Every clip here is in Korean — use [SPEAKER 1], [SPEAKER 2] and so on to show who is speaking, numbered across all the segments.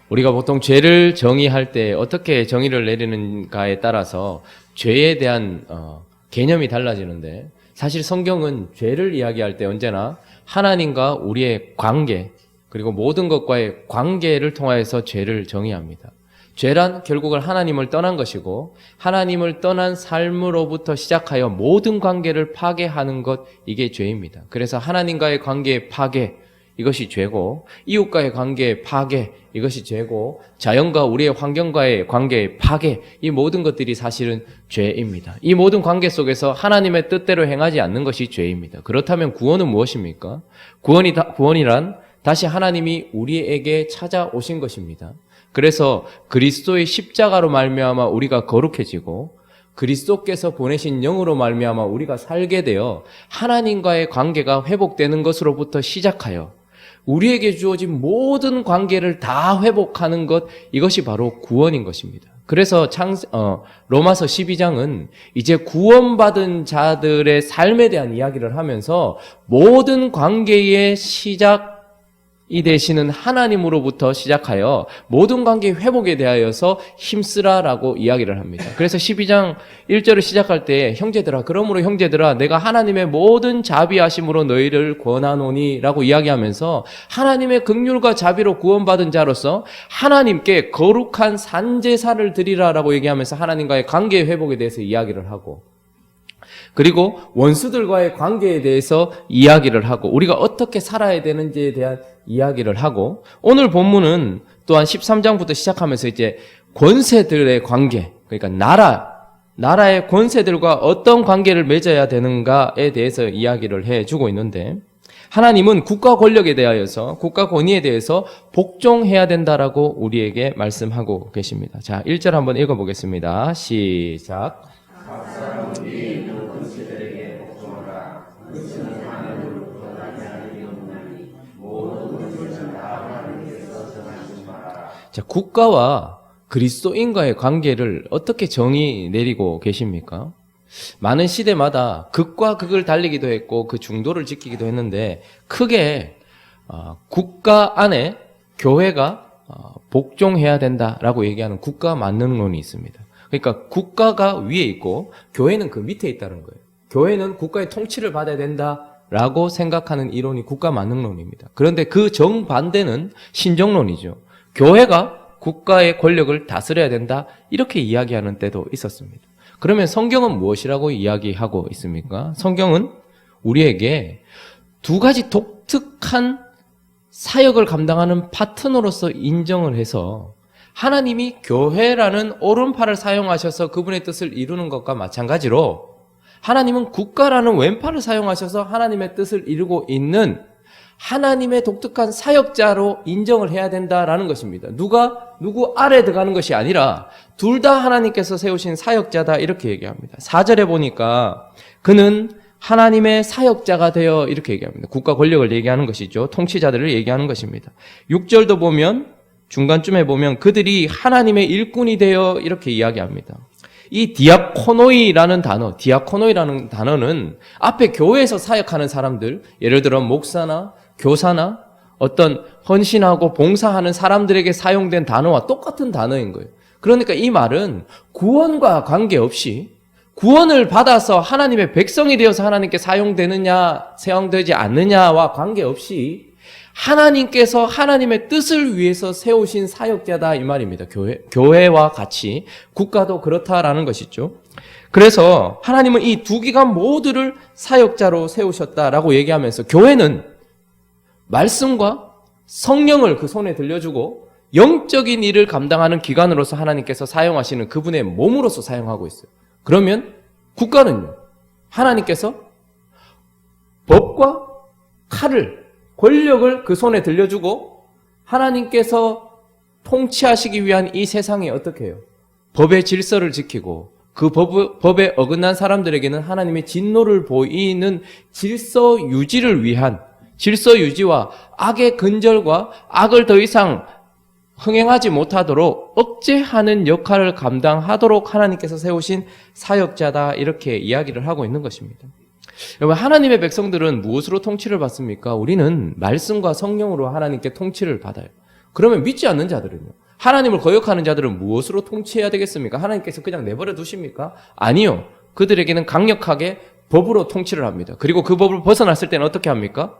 [SPEAKER 1] 우리가 보통 죄를 정의할 때 어떻게 정의를 내리는가에 따라서 죄에 대한 개념이 달라지는데, 사실 성경은 죄를 이야기할 때 언제나 하나님과 우리의 관계, 그리고 모든 것과의 관계를 통하여서 죄를 정의합니다. 죄란 결국은 하나님을 떠난 것이고, 하나님을 떠난 삶으로부터 시작하여 모든 관계를 파괴하는 것, 이게 죄입니다. 그래서 하나님과의 관계의 파괴, 이것이 죄고, 이웃과의 관계의 파괴, 이것이 죄고, 자연과 우리의 환경과의 관계의 파괴, 이 모든 것들이 사실은 죄입니다. 이 모든 관계 속에서 하나님의 뜻대로 행하지 않는 것이 죄입니다. 그렇다면 구원은 무엇입니까? 구원이란 다시 하나님이 우리에게 찾아오신 것입니다. 그래서 그리스도의 십자가로 말미암아 우리가 거룩해지고, 그리스도께서 보내신 영으로 말미암아 우리가 살게 되어 하나님과의 관계가 회복되는 것으로부터 시작하여 우리에게 주어진 모든 관계를 다 회복하는 것, 이것이 바로 구원인 것입니다. 그래서 로마서 12장은 이제 구원받은 자들의 삶에 대한 이야기를 하면서 모든 관계의 시작 이 되시는 하나님으로부터 시작하여 모든 관계 회복에 대하여서 힘쓰라라고 이야기를 합니다. 그래서 12장 1절을 시작할 때 형제들아, 그러므로 형제들아, 내가 하나님의 모든 자비하심으로 너희를 권하노니 라고 이야기하면서 하나님의 긍휼과 자비로 구원받은 자로서 하나님께 거룩한 산제사를 드리라라고 얘기하면서 하나님과의 관계 회복에 대해서 이야기를 하고, 그리고 원수들과의 관계에 대해서 이야기를 하고, 우리가 어떻게 살아야 되는지에 대한 이야기를 하고, 오늘 본문은 또한 13장부터 시작하면서 이제 권세들의 관계, 그러니까 나라의 권세들과 어떤 관계를 맺어야 되는가에 대해서 이야기를 해주고 있는데, 하나님은 국가 권력에 대하여서, 국가 권위에 대해서 복종해야 된다라고 우리에게 말씀하고 계십니다. 자, 1절 한번 읽어보겠습니다. 시작. 자, 국가와 그리스도인과의 관계를 어떻게 정의 내리고 계십니까? 많은 시대마다 극과 극을 달리기도 했고 그 중도를 지키기도 했는데, 크게 국가 안에 교회가 복종해야 된다라고 얘기하는 국가 만능론이 있습니다. 그러니까 국가가 위에 있고 교회는 그 밑에 있다는 거예요. 교회는 국가의 통치를 받아야 된다라고 생각하는 이론이 국가 만능론입니다. 그런데 그 정반대는 신정론이죠. 교회가 국가의 권력을 다스려야 된다, 이렇게 이야기하는 때도 있었습니다. 그러면 성경은 무엇이라고 이야기하고 있습니까? 성경은 우리에게 두 가지 독특한 사역을 감당하는 파트너로서 인정을 해서, 하나님이 교회라는 오른팔을 사용하셔서 그분의 뜻을 이루는 것과 마찬가지로 하나님은 국가라는 왼팔을 사용하셔서 하나님의 뜻을 이루고 있는 하나님의 독특한 사역자로 인정을 해야 된다라는 것입니다. 누구 아래 들어가는 것이 아니라 둘 다 하나님께서 세우신 사역자다, 이렇게 얘기합니다. 4절에 보니까 그는 하나님의 사역자가 되어, 이렇게 얘기합니다. 국가 권력을 얘기하는 것이죠. 통치자들을 얘기하는 것입니다. 6절도 보면, 중간쯤에 보면 그들이 하나님의 일꾼이 되어, 이렇게 이야기합니다. 이 디아코노이라는 단어는 앞에 교회에서 사역하는 사람들, 예를 들어 목사나 교사나 어떤 헌신하고 봉사하는 사람들에게 사용된 단어와 똑같은 단어인 거예요. 그러니까 이 말은 구원과 관계없이, 구원을 받아서 하나님의 백성이 되어서 하나님께 사용되지 않느냐와 관계없이 하나님께서 하나님의 뜻을 위해서 세우신 사역자다, 이 말입니다. 교회와 같이 국가도 그렇다라는 것이죠. 그래서 하나님은 이 두 기관 모두를 사역자로 세우셨다라고 얘기하면서, 교회는 말씀과 성령을 그 손에 들려주고 영적인 일을 감당하는 기관으로서 하나님께서 사용하시는 그분의 몸으로서 사용하고 있어요. 그러면 국가는요, 하나님께서 법과 칼을, 권력을 그 손에 들려주고 하나님께서 통치하시기 위한 이 세상에 어떻게 해요? 법의 질서를 지키고 그 법에 어긋난 사람들에게는 하나님의 진노를 보이는 질서 유지와 악의 근절과 악을 더 이상 흥행하지 못하도록 억제하는 역할을 감당하도록 하나님께서 세우신 사역자다, 이렇게 이야기를 하고 있는 것입니다. 여러분, 하나님의 백성들은 무엇으로 통치를 받습니까? 우리는 말씀과 성령으로 하나님께 통치를 받아요. 그러면 믿지 않는 자들은요? 하나님을 거역하는 자들은 무엇으로 통치해야 되겠습니까? 하나님께서 그냥 내버려 두십니까? 아니요. 그들에게는 강력하게 법으로 통치를 합니다. 그리고 그 법을 벗어났을 때는 어떻게 합니까?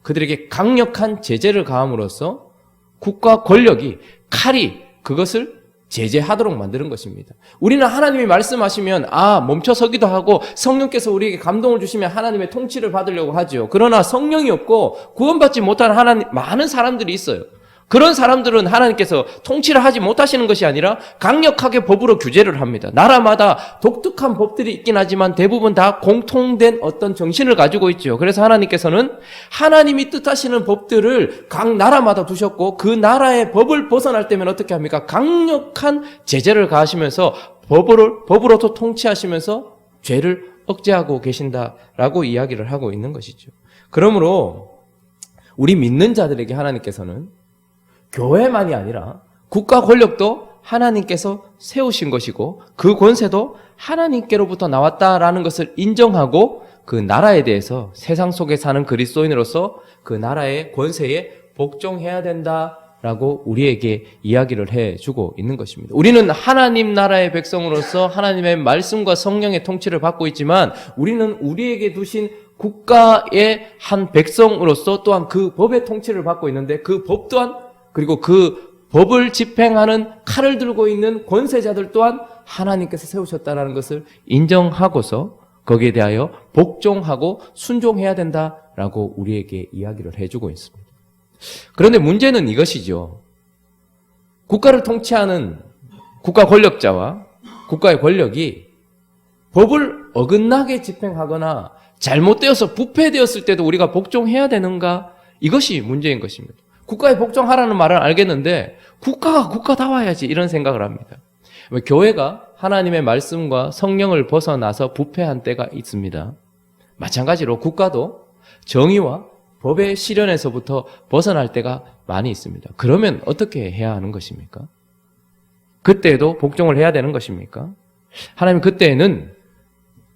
[SPEAKER 1] 그들에게 강력한 제재를 가함으로써 국가 권력이 칼이 그것을 제재하도록 만드는 것입니다. 우리는 하나님이 말씀하시면 멈춰서기도 하고 성령께서 우리에게 감동을 주시면 하나님의 통치를 받으려고 하죠. 그러나 성령이 없고 구원받지 못하는 많은 사람들이 있어요. 그런 사람들은 하나님께서 통치를 하지 못하시는 것이 아니라 강력하게 법으로 규제를 합니다. 나라마다 독특한 법들이 있긴 하지만 대부분 다 공통된 어떤 정신을 가지고 있죠. 그래서 하나님께서는 하나님이 뜻하시는 법들을 각 나라마다 두셨고 그 나라의 법을 벗어날 때면 어떻게 합니까? 강력한 제재를 가하시면서 법으로도 통치하시면서 죄를 억제하고 계신다라고 이야기를 하고 있는 것이죠. 그러므로 우리 믿는 자들에게 하나님께서는 교회만이 아니라 국가 권력도 하나님께서 세우신 것이고 그 권세도 하나님께로부터 나왔다라는 것을 인정하고 그 나라에 대해서 세상 속에 사는 그리스도인으로서 그 나라의 권세에 복종해야 된다라고 우리에게 이야기를 해주고 있는 것입니다. 우리는 하나님 나라의 백성으로서 하나님의 말씀과 성령의 통치를 받고 있지만 우리는 우리에게 두신 국가의 한 백성으로서 또한 그 법의 통치를 받고 있는데 그 법 또한 그리고 그 법을 집행하는 칼을 들고 있는 권세자들 또한 하나님께서 세우셨다는 것을 인정하고서 거기에 대하여 복종하고 순종해야 된다라고 우리에게 이야기를 해주고 있습니다. 그런데 문제는 이것이죠. 국가를 통치하는 국가 권력자와 국가의 권력이 법을 어긋나게 집행하거나 잘못되어서 부패되었을 때도 우리가 복종해야 되는가? 이것이 문제인 것입니다. 국가에 복종하라는 말은 알겠는데 국가가 국가다워야지 이런 생각을 합니다. 교회가 하나님의 말씀과 성령을 벗어나서 부패한 때가 있습니다. 마찬가지로 국가도 정의와 법의 실현에서부터 벗어날 때가 많이 있습니다. 그러면 어떻게 해야 하는 것입니까? 그때에도 복종을 해야 되는 것입니까? 하나님 그때에는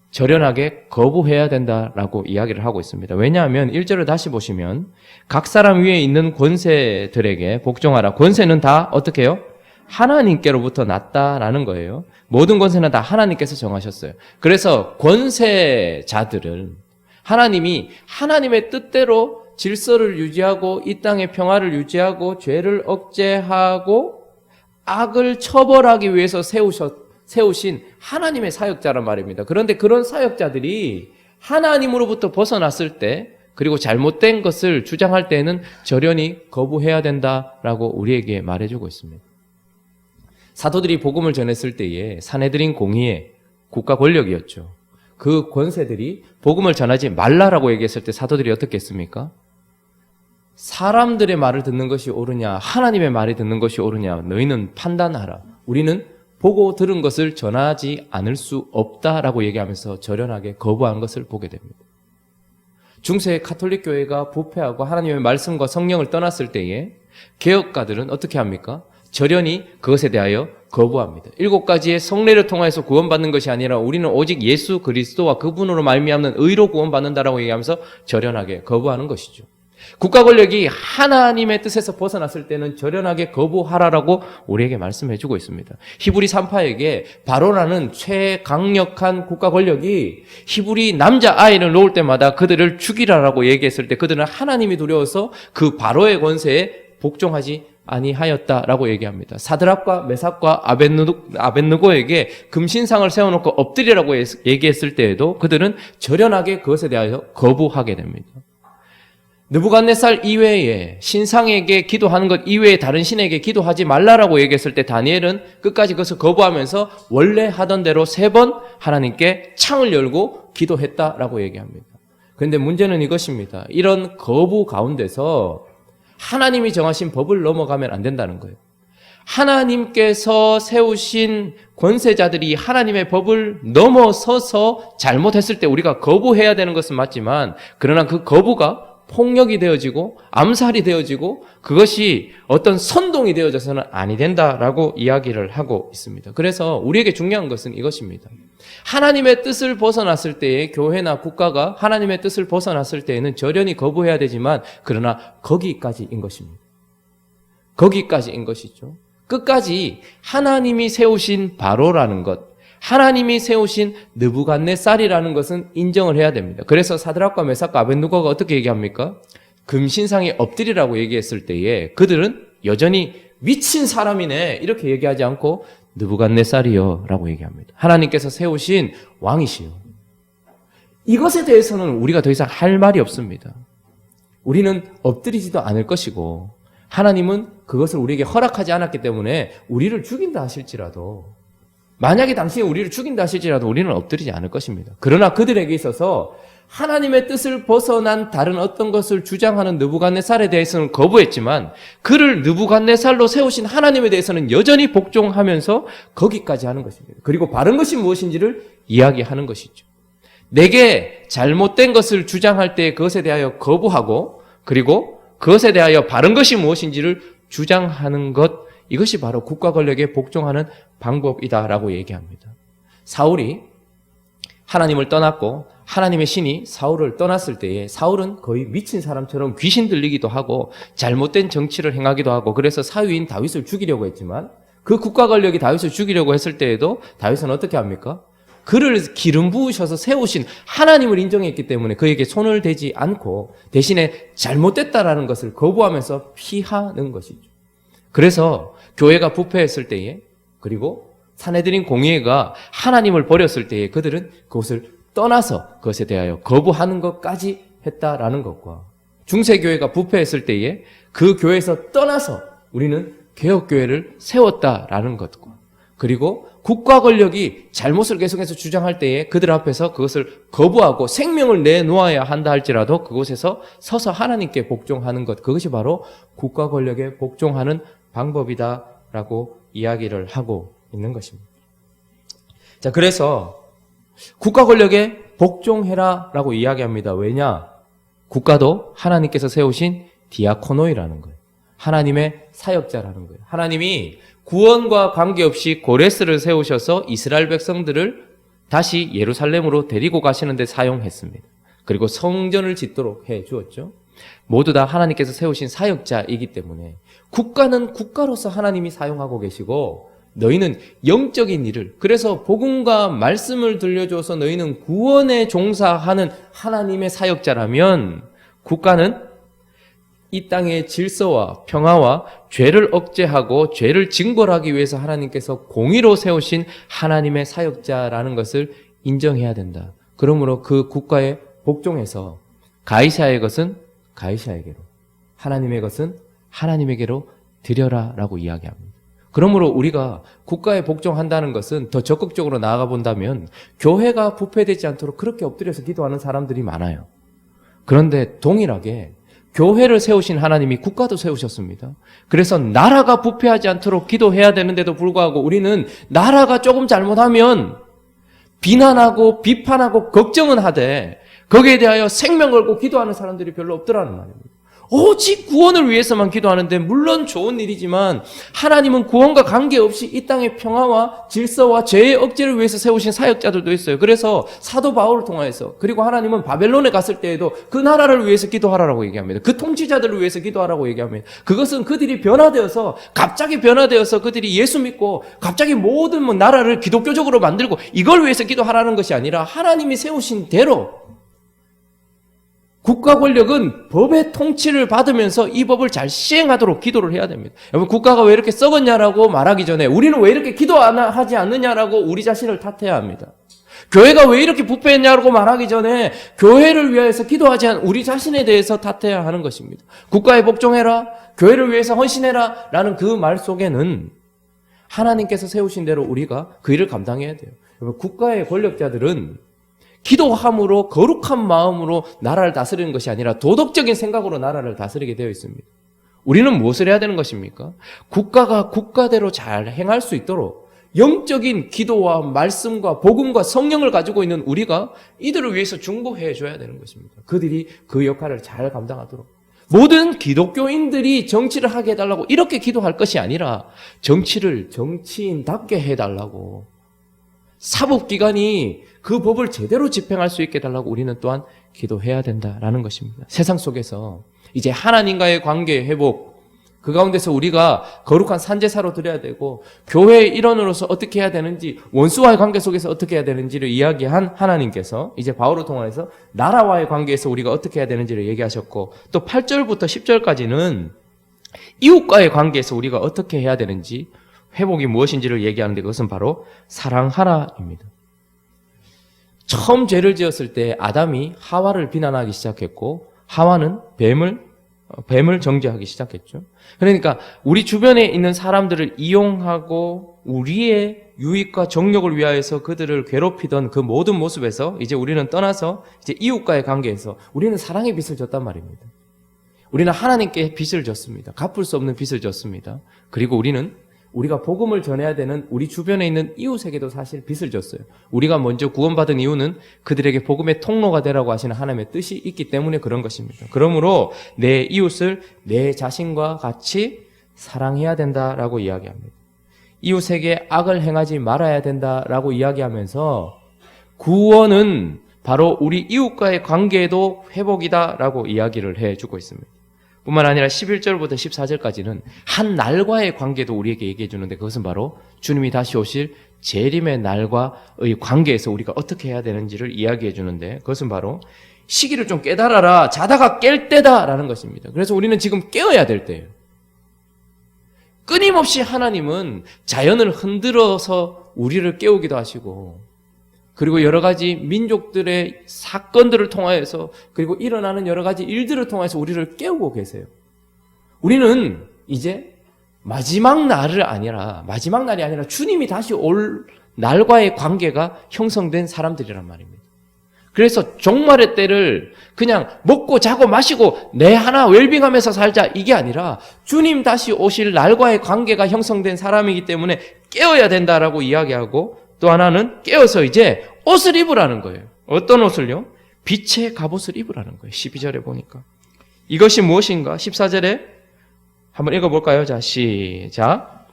[SPEAKER 1] 절연하게 거부해야 된다라고 이야기를 하고 있습니다. 왜냐하면 1절을 다시 보시면 각 사람 위에 있는 권세들에게 복종하라. 권세는 다 어떻게 해요? 하나님께로부터 났다라는 거예요. 모든 권세는 다 하나님께서 정하셨어요. 그래서 권세자들은 하나님이 하나님의 뜻대로 질서를 유지하고 이 땅의 평화를 유지하고 죄를 억제하고 악을 처벌하기 위해서 세우신 하나님의 사역자란 말입니다. 그런데 그런 사역자들이 하나님으로부터 벗어났을 때 그리고 잘못된 것을 주장할 때에는 절연히 거부해야 된다라고 우리에게 말해주고 있습니다. 사도들이 복음을 전했을 때에 사내들인 공의의 국가 권력이었죠. 그 권세들이 복음을 전하지 말라라고 얘기했을 때 사도들이 어떻게 했습니까? 사람들의 말을 듣는 것이 옳으냐 하나님의 말을 듣는 것이 옳으냐 너희는 판단하라. 우리는 보고 들은 것을 전하지 않을 수 없다라고 얘기하면서 절연하게 거부한 것을 보게 됩니다. 중세 가톨릭 교회가 부패하고 하나님의 말씀과 성령을 떠났을 때에 개혁가들은 어떻게 합니까? 절연히 그것에 대하여 거부합니다. 7가지의 성례를 통해서 구원받는 것이 아니라 우리는 오직 예수 그리스도와 그분으로 말미암는 의로 구원받는다라고 얘기하면서 절연하게 거부하는 것이죠. 국가 권력이 하나님의 뜻에서 벗어났을 때는 절연하게 거부하라라고 우리에게 말씀해주고 있습니다. 히브리 3파에게 바로라는 최강력한 국가 권력이 히브리 남자아이를 놓을 때마다 그들을 죽이라라고 얘기했을 때 그들은 하나님이 두려워서 그 바로의 권세에 복종하지 아니하였다라고 얘기합니다. 사드락과 메삭과 아벳느고에게 금신상을 세워놓고 엎드리라고 얘기했을 때에도 그들은 절연하게 그것에 대하여 거부하게 됩니다. 느부갓네살 이외에 신상에게 기도하는 것 이외에 다른 신에게 기도하지 말라라고 얘기했을 때 다니엘은 끝까지 그것을 거부하면서 원래 하던 대로 3번 하나님께 창을 열고 기도했다라고 얘기합니다. 그런데 문제는 이것입니다. 이런 거부 가운데서 하나님이 정하신 법을 넘어가면 안 된다는 거예요. 하나님께서 세우신 권세자들이 하나님의 법을 넘어서서 잘못했을 때 우리가 거부해야 되는 것은 맞지만 그러나 그 거부가 폭력이 되어지고 암살이 되어지고 그것이 어떤 선동이 되어져서는 아니 된다라고 이야기를 하고 있습니다. 그래서 우리에게 중요한 것은 이것입니다. 하나님의 뜻을 벗어났을 때에 교회나 국가가 하나님의 뜻을 벗어났을 때에는 절연히 거부해야 되지만 그러나 거기까지인 것입니다. 거기까지인 것이죠. 끝까지 하나님이 세우신 바로라는 것, 하나님이 세우신 느부갓네살이라는 것은 인정을 해야 됩니다. 그래서 사드락과 메삭과 아벳느고가 어떻게 얘기합니까? 금신상에 엎드리라고 얘기했을 때에 그들은 여전히 미친 사람이네 이렇게 얘기하지 않고 느부갓네살이요 라고 얘기합니다. 하나님께서 세우신 왕이시요. 이것에 대해서는 우리가 더 이상 할 말이 없습니다. 우리는 엎드리지도 않을 것이고 하나님은 그것을 우리에게 허락하지 않았기 때문에 우리를 죽인다 하실지라도, 만약에 당신이 우리를 죽인다 하실지라도 우리는 엎드리지 않을 것입니다. 그러나 그들에게 있어서 하나님의 뜻을 벗어난 다른 어떤 것을 주장하는 느부갓네살에 대해서는 거부했지만 그를 느부갓네살로 세우신 하나님에 대해서는 여전히 복종하면서 거기까지 하는 것입니다. 그리고 바른 것이 무엇인지를 이야기하는 것이죠. 내게 잘못된 것을 주장할 때 그것에 대하여 거부하고, 그리고 그것에 대하여 바른 것이 무엇인지를 주장하는 것, 이것이 바로 국가 권력에 복종하는 방법이다라고 얘기합니다. 사울이 하나님을 떠났고 하나님의 신이 사울을 떠났을 때에 사울은 거의 미친 사람처럼 귀신 들리기도 하고 잘못된 정치를 행하기도 하고, 그래서 사위인 다윗을 죽이려고 했지만 그 국가 권력이 다윗을 죽이려고 했을 때에도 다윗은 어떻게 합니까? 그를 기름 부으셔서 세우신 하나님을 인정했기 때문에 그에게 손을 대지 않고 대신에 잘못됐다라는 것을 거부하면서 피하는 것이죠. 그래서 교회가 부패했을 때에, 그리고 산헤드린 공의회가 하나님을 버렸을 때에 그들은 그것을 떠나서 그것에 대하여 거부하는 것까지 했다라는 것과, 중세교회가 부패했을 때에 그 교회에서 떠나서 우리는 개혁교회를 세웠다라는 것과, 그리고 국가 권력이 잘못을 계속해서 주장할 때에 그들 앞에서 그것을 거부하고 생명을 내놓아야 한다 할지라도 그곳에서 서서 하나님께 복종하는 것, 그것이 바로 국가 권력에 복종하는 방법이다라고 이야기를 하고 있는 것입니다. 자, 그래서 국가 권력에 복종해라라고 이야기합니다. 왜냐? 국가도 하나님께서 세우신 디아코노이라는 거예요. 하나님의 사역자라는 거예요. 하나님이 구원과 관계없이 고레스를 세우셔서 이스라엘 백성들을 다시 예루살렘으로 데리고 가시는 데 사용했습니다. 그리고 성전을 짓도록 해 주었죠. 모두 다 하나님께서 세우신 사역자이기 때문에 국가는 국가로서 하나님이 사용하고 계시고 너희는 영적인 일을, 그래서 복음과 말씀을 들려줘서 너희는 구원에 종사하는 하나님의 사역자라면 국가는 이 땅의 질서와 평화와 죄를 억제하고 죄를 징벌하기 위해서 하나님께서 공의로 세우신 하나님의 사역자라는 것을 인정해야 된다. 그러므로 그 국가에 복종해서 가이사의 것은 가이사에게로, 하나님의 것은 하나님에게로 드려라라고 이야기합니다. 그러므로 우리가 국가에 복종한다는 것은 더 적극적으로 나아가 본다면 교회가 부패되지 않도록 그렇게 엎드려서 기도하는 사람들이 많아요. 그런데 동일하게 교회를 세우신 하나님이 국가도 세우셨습니다. 그래서 나라가 부패하지 않도록 기도해야 되는데도 불구하고 우리는 나라가 조금 잘못하면 비난하고 비판하고 걱정은 하되 거기에 대하여 생명 걸고 기도하는 사람들이 별로 없더라는 말입니다. 오직 구원을 위해서만 기도하는데, 물론 좋은 일이지만 하나님은 구원과 관계없이 이 땅의 평화와 질서와 죄의 억제를 위해서 세우신 사역자들도 있어요. 그래서 사도 바울을 통해서, 그리고 하나님은 바벨론에 갔을 때에도 그 나라를 위해서 기도하라고 얘기합니다. 그 통치자들을 위해서 기도하라고 얘기합니다. 그것은 그들이 갑자기 변화되어서 그들이 예수 믿고 갑자기 모든 나라를 기독교적으로 만들고 이걸 위해서 기도하라는 것이 아니라 하나님이 세우신 대로 국가 권력은 법의 통치를 받으면서 이 법을 잘 시행하도록 기도를 해야 됩니다. 여러분, 국가가 왜 이렇게 썩었냐라고 말하기 전에 우리는 왜 이렇게 기도하지 않느냐라고 우리 자신을 탓해야 합니다. 교회가 왜 이렇게 부패했냐라고 말하기 전에 교회를 위해서 기도하지 않은 우리 자신에 대해서 탓해야 하는 것입니다. 국가에 복종해라, 교회를 위해서 헌신해라 라는 그 말 속에는 하나님께서 세우신 대로 우리가 그 일을 감당해야 돼요. 여러분, 국가의 권력자들은 기도함으로 거룩한 마음으로 나라를 다스리는 것이 아니라 도덕적인 생각으로 나라를 다스리게 되어 있습니다. 우리는 무엇을 해야 되는 것입니까? 국가가 국가대로 잘 행할 수 있도록 영적인 기도와 말씀과 복음과 성령을 가지고 있는 우리가 이들을 위해서 중보해 줘야 되는 것입니다. 그들이 그 역할을 잘 감당하도록. 모든 기독교인들이 정치를 하게 해달라고 이렇게 기도할 것이 아니라 정치를 정치인답게 해달라고, 사법기관이 그 법을 제대로 집행할 수 있게 해달라고 우리는 또한 기도해야 된다라는 것입니다. 세상 속에서 이제 하나님과의 관계 회복, 그 가운데서 우리가 거룩한 산제사로 드려야 되고 교회의 일원으로서 어떻게 해야 되는지, 원수와의 관계 속에서 어떻게 해야 되는지를 이야기한 하나님께서 이제 바울을 통해서 나라와의 관계에서 우리가 어떻게 해야 되는지를 얘기하셨고, 또 8절부터 10절까지는 이웃과의 관계에서 우리가 어떻게 해야 되는지, 회복이 무엇인지를 얘기하는데 그것은 바로 사랑하라입니다. 처음 죄를 지었을 때 아담이 하와를 비난하기 시작했고 하와는 뱀을 정죄하기 시작했죠. 그러니까 우리 주변에 있는 사람들을 이용하고 우리의 유익과 정욕을 위하여서 그들을 괴롭히던 그 모든 모습에서 이제 우리는 떠나서 이제 이웃과의 관계에서 우리는 사랑의 빚을 졌단 말입니다. 우리는 하나님께 빚을 졌습니다. 갚을 수 없는 빚을 졌습니다. 그리고 우리가 복음을 전해야 되는 우리 주변에 있는 이웃에게도 사실 빚을 졌어요. 우리가 먼저 구원받은 이유는 그들에게 복음의 통로가 되라고 하시는 하나님의 뜻이 있기 때문에 그런 것입니다. 그러므로 내 이웃을 내 자신과 같이 사랑해야 된다라고 이야기합니다. 이웃에게 악을 행하지 말아야 된다라고 이야기하면서 구원은 바로 우리 이웃과의 관계에도 회복이다라고 이야기를 해주고 있습니다. 뿐만 아니라 11절부터 14절까지는 한 날과의 관계도 우리에게 얘기해 주는데 그것은 바로 주님이 다시 오실 재림의 날과의 관계에서 우리가 어떻게 해야 되는지를 이야기해 주는데 그것은 바로 시기를 좀 깨달아라, 자다가 깰 때다라는 것입니다. 그래서 우리는 지금 깨어야 될 때예요. 끊임없이 하나님은 자연을 흔들어서 우리를 깨우기도 하시고, 그리고 여러 가지 민족들의 사건들을 통하여서, 그리고 일어나는 여러 가지 일들을 통해서 우리를 깨우고 계세요. 우리는 이제 마지막 날이 아니라 주님이 다시 올 날과의 관계가 형성된 사람들이란 말입니다. 그래서 종말의 때를 그냥 먹고 자고 마시고 내 하나 웰빙하면서 살자, 이게 아니라 주님 다시 오실 날과의 관계가 형성된 사람이기 때문에 깨어야 된다라고 이야기하고, 또 하나는 깨어서 이제 옷을 입으라는 거예요. 어떤 옷을요? 빛의 갑옷을 입으라는 거예요. 12절에 보니까. 이것이 무엇인가? 14절에 한번 읽어볼까요? 자, 시작.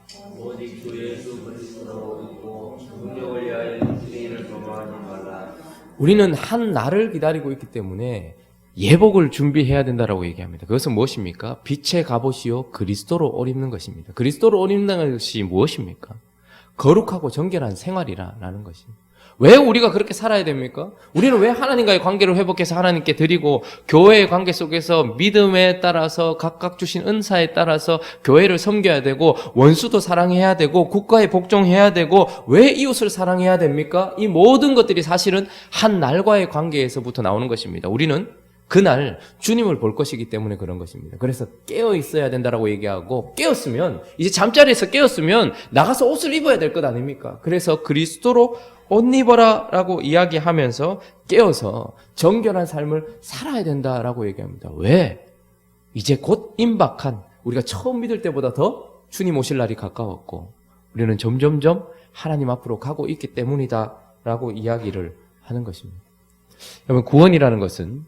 [SPEAKER 1] 우리는 한 날을 기다리고 있기 때문에 예복을 준비해야 된다라고 얘기합니다. 그것은 무엇입니까? 빛의 갑옷이요 그리스도로 옷 입는 것입니다. 그리스도로 옷 입는 것이 무엇입니까? 거룩하고 정결한 생활이라는 것입니다. 왜 우리가 그렇게 살아야 됩니까? 우리는 왜 하나님과의 관계를 회복해서 하나님께 드리고, 교회의 관계 속에서 믿음에 따라서 각각 주신 은사에 따라서 교회를 섬겨야 되고, 원수도 사랑해야 되고, 국가에 복종해야 되고, 왜 이웃을 사랑해야 됩니까? 이 모든 것들이 사실은 한 날과의 관계에서부터 나오는 것입니다. 우리는 그날 주님을 볼 것이기 때문에 그런 것입니다. 그래서 깨어 있어야 된다라고 얘기하고, 깨었으면, 이제 잠자리에서 깨었으면 나가서 옷을 입어야 될 것 아닙니까? 그래서 그리스도로 옷 입어라 라고 이야기하면서 깨어서 정결한 삶을 살아야 된다라고 얘기합니다. 왜? 이제 곧 임박한, 우리가 처음 믿을 때보다 더 주님 오실 날이 가까웠고 우리는 점점점 하나님 앞으로 가고 있기 때문이다 라고 이야기를 하는 것입니다. 여러분, 구원이라는 것은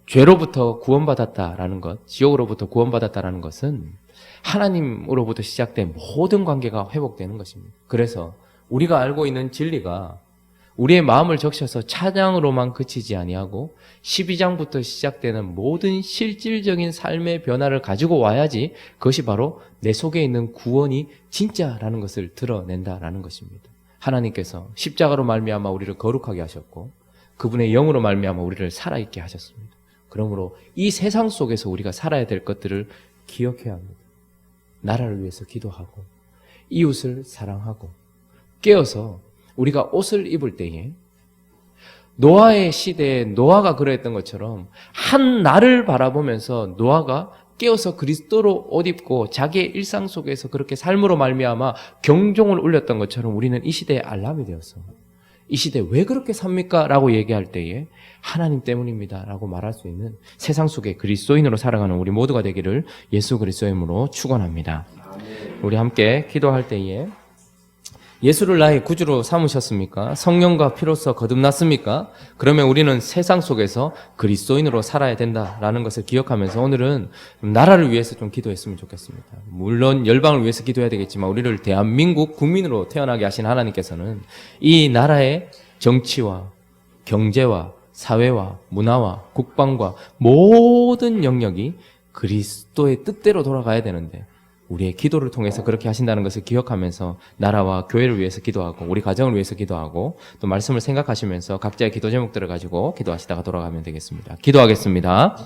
[SPEAKER 1] 죄로부터 구원받았다라는 것, 지옥으로부터 구원받았다라는 것은 하나님으로부터 시작된 모든 관계가 회복되는 것입니다. 그래서 우리가 알고 있는 진리가 우리의 마음을 적셔서 찬양으로만 그치지 아니하고 12장부터 시작되는 모든 실질적인 삶의 변화를 가지고 와야지 그것이 바로 내 속에 있는 구원이 진짜라는 것을 드러낸다라는 것입니다. 하나님께서 십자가로 말미암아 우리를 거룩하게 하셨고 그분의 영으로 말미암아 우리를 살아있게 하셨습니다. 그러므로 이 세상 속에서 우리가 살아야 될 것들을 기억해야 합니다. 나라를 위해서 기도하고 이웃을 사랑하고 깨어서 우리가 옷을 입을 때에 노아의 시대에 노아가 그러했던 것처럼 한 날을 바라보면서 노아가 깨어서 그리스도로 옷 입고 자기의 일상 속에서 그렇게 삶으로 말미암아 경종을 울렸던 것처럼 우리는 이 시대의 알람이 되어서 이 시대에 왜 그렇게 삽니까? 라고 얘기할 때에 하나님 때문입니다 라고 말할 수 있는 세상 속에 그리스도인으로 살아가는 우리 모두가 되기를 예수 그리스도의 이름으로 축원합니다. 우리 함께 기도할 때에 예수를 나의 구주로 삼으셨습니까? 성령과 피로써 거듭났습니까? 그러면 우리는 세상 속에서 그리스도인으로 살아야 된다라는 것을 기억하면서 오늘은 나라를 위해서 좀 기도했으면 좋겠습니다. 물론 열방을 위해서 기도해야 되겠지만 우리를 대한민국 국민으로 태어나게 하신 하나님께서는 이 나라의 정치와 경제와 사회와 문화와 국방과 모든 영역이 그리스도의 뜻대로 돌아가야 되는데 우리의 기도를 통해서 그렇게 하신다는 것을 기억하면서 나라와 교회를 위해서 기도하고 우리 가정을 위해서 기도하고 또 말씀을 생각하시면서 각자의 기도 제목들을 가지고 기도하시다가 돌아가면 되겠습니다. 기도하겠습니다.